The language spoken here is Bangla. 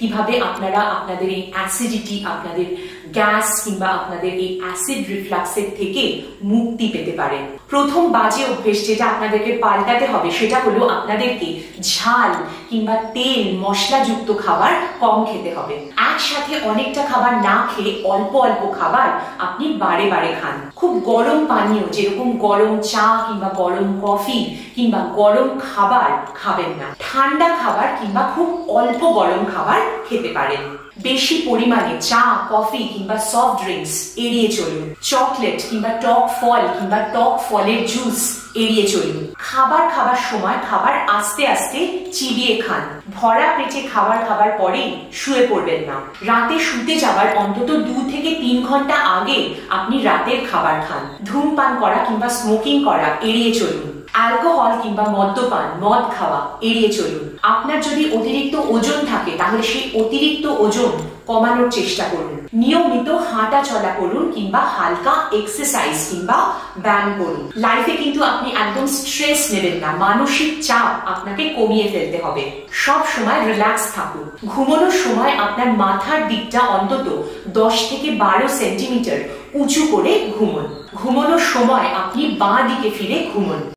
কিভাবে আপনারা আপনাদের এই অ্যাসিডিটি, আপনাদের গ্যাস কিংবা আপনাদের এই অ্যাসিড রিফ্লাক্সের থেকে মুক্তি পেতে পারেন। প্রথম বাজে অভ্যেস যেটা আপনাদেরকে পাল্টাতে হবে সেটা হলো আপনাদেরকে ঝাল কিংবা তেল মশলাযুক্ত খাবার কম খেতে হবে। একসাথে অনেকটা খাবার না খেয়ে অল্প অল্প খাবার আপনি বারে বারে খান। খুব গরম পানীয় যেরকম গরম চা কিংবা গরম কফি কিংবা গরম খাবার খাবেন না। ঠান্ডা খাবার কিংবা খুব অল্প গরম খাবার খেতে পারেন। বেশি পরিমাণে চা, কফি কিংবা সফট ড্রিঙ্কস এড়িয়ে চলুন। চকলেট কিংবা টক ফল কিংবা টক ফলের জুস এড়িয়ে চলুন। খাবার খাবার সময় খাবার আস্তে আস্তে চিবিয়ে খান। ভরা পেটে খাবার পরেই শুয়ে পড়বেন না। রাতে শুতে যাওয়ার অন্তত 2 থেকে 3 ঘন্টা আগে আপনি রাতের খাবার খান। ধূমপান করা কিংবা স্মোকিং করা এড়িয়ে চলুন। অ্যালকোহল কিংবা মদ্যপান, মদ খাওয়া এড়িয়ে চলুন। আপনার যদি অতিরিক্ত ওজন থাকে তাহলে সেই অতিরিক্ত ওজন কমানোর চেষ্টা করুন। নিয়মিত হাঁটা চলা করুন কিংবা হালকা এক্সারসাইজ কিংবা ব্যায়াম করুন। লাইফে কিন্তু আপনি একদম স্ট্রেস নেবেন না। মানসিক চাপ আপনাকে কমিয়ে ফেলতে হবে। সব সময় রিল্যাক্স থাকুন। ঘুমানোর সময় আপনার মাথার দিকটা অন্তত 10 থেকে 12 সেন্টিমিটার উঁচু করে ঘুমুন। ঘুমানোর সময় আপনি বাঁ দিকে ফিরে ঘুমুন।